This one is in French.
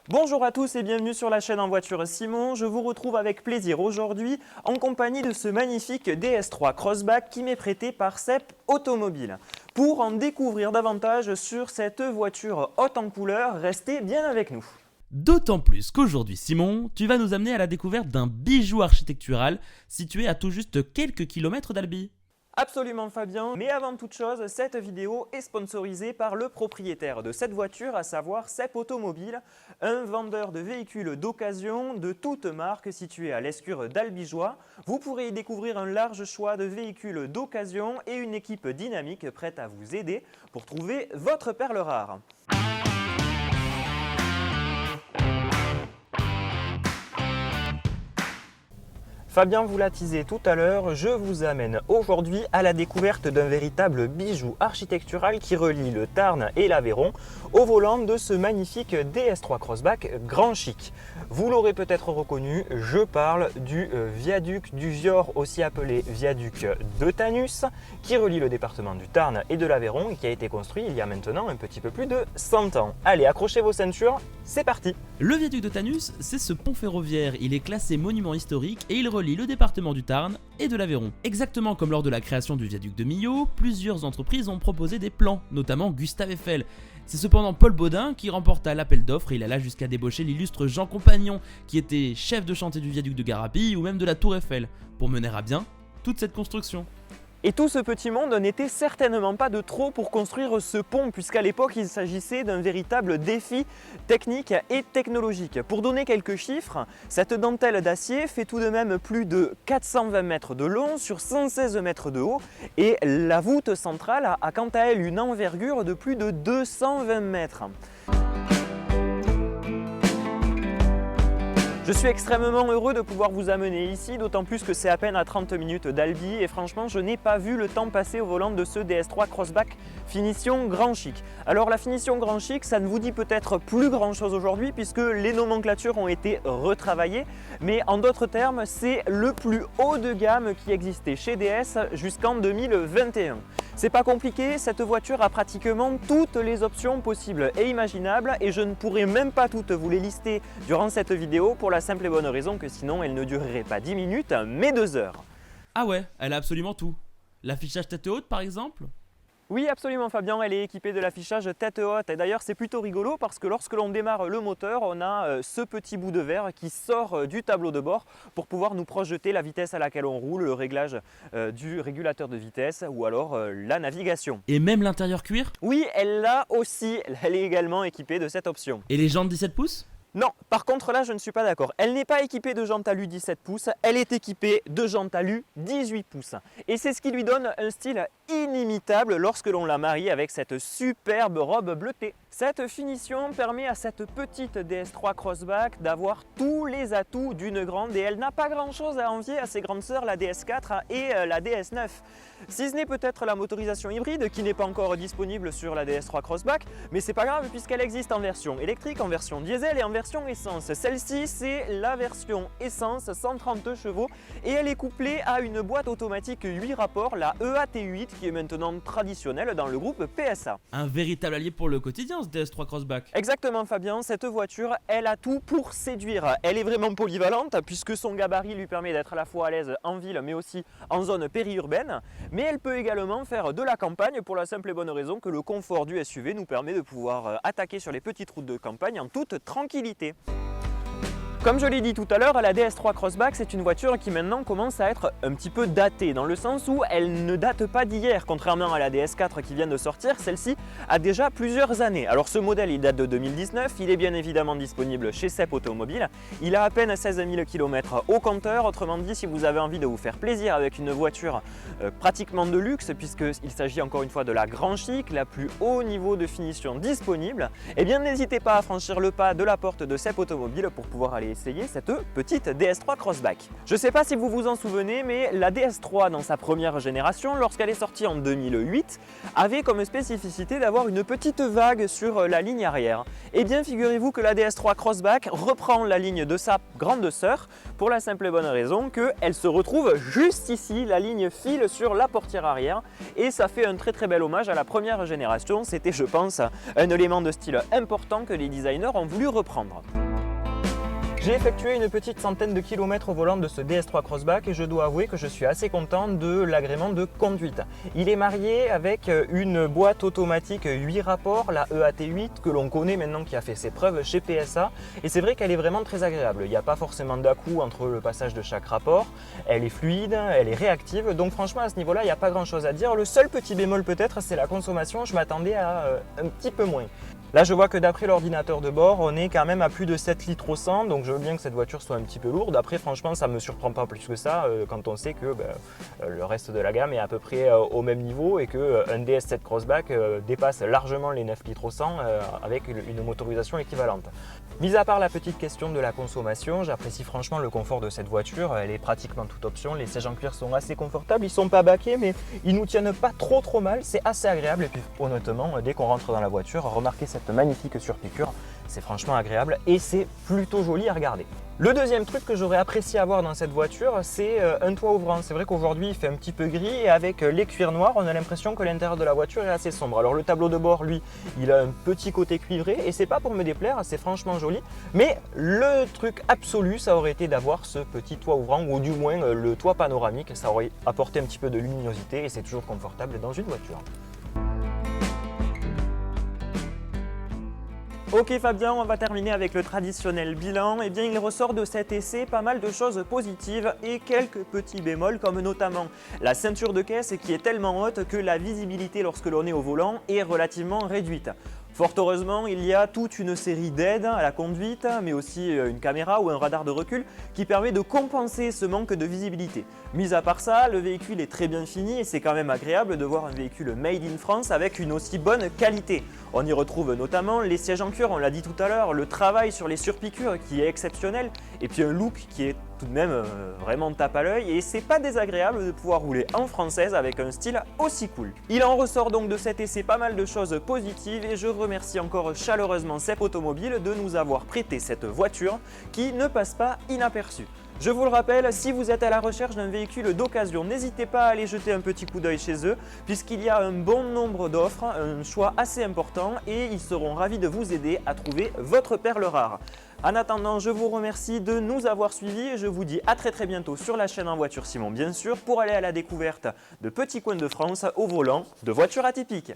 Bonjour à tous et bienvenue sur la chaîne En Voiture Simon. Je vous retrouve avec plaisir aujourd'hui en compagnie de ce magnifique DS3 Crossback qui m'est prêté par CEP Automobile. Pour en découvrir davantage sur cette voiture haute en couleur, restez bien avec nous. D'autant plus qu'aujourd'hui, Simon, tu vas nous amener à la découverte d'un bijou architectural situé à tout juste quelques kilomètres d'Albi. Absolument Fabien, mais avant toute chose, cette vidéo est sponsorisée par le propriétaire de cette voiture, à savoir CEP Automobile, un vendeur de véhicules d'occasion de toute marque situé à l'Escure d'Albigeois. Vous pourrez y découvrir un large choix de véhicules d'occasion et une équipe dynamique prête à vous aider pour trouver votre perle rare. Fabien vous l'a teasé tout à l'heure, je vous amène aujourd'hui à la découverte d'un véritable bijou architectural qui relie le Tarn et l'Aveyron au volant de ce magnifique DS3 Crossback grand chic. Vous l'aurez peut-être reconnu, je parle du viaduc du Vior, aussi appelé viaduc de Tanus, qui relie le département du Tarn et de l'Aveyron et qui a été construit il y a maintenant un petit peu plus de 100 ans. Allez, accrochez vos ceintures, c'est parti! Le viaduc de Tanus, c'est ce pont ferroviaire, il est classé monument historique et il relie le département du Tarn et de l'Aveyron. Exactement comme lors de la création du viaduc de Millau, plusieurs entreprises ont proposé des plans, notamment Gustave Eiffel. C'est cependant Paul Baudin qui remporta l'appel d'offres et il alla jusqu'à débaucher l'illustre Jean Compagnon, qui était chef de chantier du viaduc de Garapille ou même de la Tour Eiffel, pour mener à bien toute cette construction. Et tout ce petit monde n'était certainement pas de trop pour construire ce pont, puisqu'à l'époque il s'agissait d'un véritable défi technique et technologique. Pour donner quelques chiffres, cette dentelle d'acier fait tout de même plus de 420 mètres de long sur 116 mètres de haut, et la voûte centrale a quant à elle une envergure de plus de 220 mètres. Je suis extrêmement heureux de pouvoir vous amener ici, d'autant plus que c'est à peine à 30 minutes d'Albi et franchement je n'ai pas vu le temps passer au volant de ce DS3 Crossback finition grand chic. Alors la finition grand chic, ça ne vous dit peut-être plus grand chose aujourd'hui puisque les nomenclatures ont été retravaillées, mais en d'autres termes c'est le plus haut de gamme qui existait chez DS jusqu'en 2021. C'est pas compliqué, cette voiture a pratiquement toutes les options possibles et imaginables et je ne pourrai même pas toutes vous les lister durant cette vidéo pour la simple et bonne raison que sinon elle ne durerait pas 10 minutes mais 2 heures. Ah ouais, elle a absolument tout. L'affichage tête haute par exemple ? Oui, absolument Fabien, elle est équipée de l'affichage tête haute et d'ailleurs c'est plutôt rigolo parce que lorsque l'on démarre le moteur, on a ce petit bout de verre qui sort du tableau de bord pour pouvoir nous projeter la vitesse à laquelle on roule, le réglage du régulateur de vitesse ou alors la navigation. Et même l'intérieur cuir ? Oui, elle l'a aussi, elle est également équipée de cette option. Et les jantes 17 pouces ? Non, par contre là je ne suis pas d'accord. Elle n'est pas équipée de jantes alu 17 pouces, elle est équipée de jantes alu 18 pouces. Et c'est ce qui lui donne un style inimitable lorsque l'on la marie avec cette superbe robe bleutée. Cette finition permet à cette petite DS3 Crossback d'avoir tous les atouts d'une grande et elle n'a pas grand chose à envier à ses grandes sœurs la DS4 et la DS9. Si ce n'est peut-être la motorisation hybride qui n'est pas encore disponible sur la DS3 Crossback, mais c'est pas grave puisqu'elle existe en version électrique, en version diesel et en version essence. Celle-ci c'est la version essence 130 chevaux et elle est couplée à une boîte automatique 8 rapports, la EAT8 qui est maintenant traditionnelle dans le groupe PSA. Un véritable allié pour le quotidien ce DS3 Crossback. Exactement Fabien, cette voiture elle a tout pour séduire. Elle est vraiment polyvalente puisque son gabarit lui permet d'être à la fois à l'aise en ville mais aussi en zone périurbaine. Mais elle peut également faire de la campagne pour la simple et bonne raison que le confort du SUV nous permet de pouvoir attaquer sur les petites routes de campagne en toute tranquillité. Comme je l'ai dit tout à l'heure, la DS3 Crossback c'est une voiture qui maintenant commence à être un petit peu datée dans le sens où elle ne date pas d'hier. Contrairement à la DS4 qui vient de sortir, celle-ci a déjà plusieurs années. Alors ce modèle il date de 2019, il est bien évidemment disponible chez CEP Automobile. Il a à peine 16 000 km au compteur, autrement dit si vous avez envie de vous faire plaisir avec une voiture pratiquement de luxe puisqu'il s'agit encore une fois de la grand chic, la plus haut niveau de finition disponible, eh bien n'hésitez pas à franchir le pas de la porte de CEP Automobile pour pouvoir aller essayer cette petite DS3 Crossback. Je ne sais pas si vous vous en souvenez, mais la DS3 dans sa première génération, lorsqu'elle est sortie en 2008, avait comme spécificité d'avoir une petite vague sur la ligne arrière. Et bien figurez-vous que la DS3 Crossback reprend la ligne de sa grande sœur pour la simple et bonne raison qu'elle se retrouve juste ici, la ligne file sur la portière arrière et ça fait un très très bel hommage à la première génération. C'était, je pense, un élément de style important que les designers ont voulu reprendre. J'ai effectué une petite centaine de kilomètres au volant de ce DS3 Crossback et je dois avouer que je suis assez content de l'agrément de conduite. Il est marié avec une boîte automatique 8 rapports, la EAT8 que l'on connaît maintenant, qui a fait ses preuves chez PSA, et c'est vrai qu'elle est vraiment très agréable. Il n'y a pas forcément d'à-coups entre le passage de chaque rapport, elle est fluide, elle est réactive, donc franchement à ce niveau-là il n'y a pas grand chose à dire. Le seul petit bémol peut-être c'est la consommation, je m'attendais à un petit peu moins. Là, je vois que d'après l'ordinateur de bord, on est quand même à plus de 7 litres au 100, donc je veux bien que cette voiture soit un petit peu lourde. Après, franchement, ça ne me surprend pas plus que ça quand on sait que le reste de la gamme est à peu près au même niveau et qu'un DS7 Crossback dépasse largement les 9 litres au 100 avec une motorisation équivalente. Mis à part la petite question de la consommation, j'apprécie franchement le confort de cette voiture. Elle est pratiquement toute option. Les sièges en cuir sont assez confortables, ils ne sont pas baquets, mais ils nous tiennent pas trop mal. C'est assez agréable et puis honnêtement, dès qu'on rentre dans la voiture, remarquez cette magnifique surpiqûre, c'est franchement agréable et c'est plutôt joli à regarder. Le deuxième truc que j'aurais apprécié avoir dans cette voiture, c'est un toit ouvrant. C'est vrai qu'aujourd'hui il fait un petit peu gris et avec les cuirs noirs, on a l'impression que l'intérieur de la voiture est assez sombre. Alors le tableau de bord, lui, il a un petit côté cuivré et c'est pas pour me déplaire, c'est franchement joli. Mais le truc absolu, ça aurait été d'avoir ce petit toit ouvrant ou du moins le toit panoramique. Ça aurait apporté un petit peu de luminosité et c'est toujours confortable dans une voiture. Ok Fabien, on va terminer avec le traditionnel bilan. Eh bien, il ressort de cet essai pas mal de choses positives et quelques petits bémols, comme notamment la ceinture de caisse qui est tellement haute que la visibilité lorsque l'on est au volant est relativement réduite. Fort heureusement, il y a toute une série d'aides à la conduite, mais aussi une caméra ou un radar de recul qui permet de compenser ce manque de visibilité. Mis à part ça, le véhicule est très bien fini et c'est quand même agréable de voir un véhicule made in France avec une aussi bonne qualité. On y retrouve notamment les sièges en cuir, on l'a dit tout à l'heure, le travail sur les surpiqûres qui est exceptionnel et puis un look qui est tout de même vraiment tape à l'œil et c'est pas désagréable de pouvoir rouler en française avec un style aussi cool. Il en ressort donc de cet essai pas mal de choses positives et je remercie encore chaleureusement Cep Automobile de nous avoir prêté cette voiture qui ne passe pas inaperçue. Je vous le rappelle, si vous êtes à la recherche d'un véhicule d'occasion, n'hésitez pas à aller jeter un petit coup d'œil chez eux puisqu'il y a un bon nombre d'offres, un choix assez important et ils seront ravis de vous aider à trouver votre perle rare. En attendant, je vous remercie de nous avoir suivis et je vous dis à très bientôt sur la chaîne En Voiture Simon bien sûr pour aller à la découverte de petits coins de France au volant de voitures atypiques.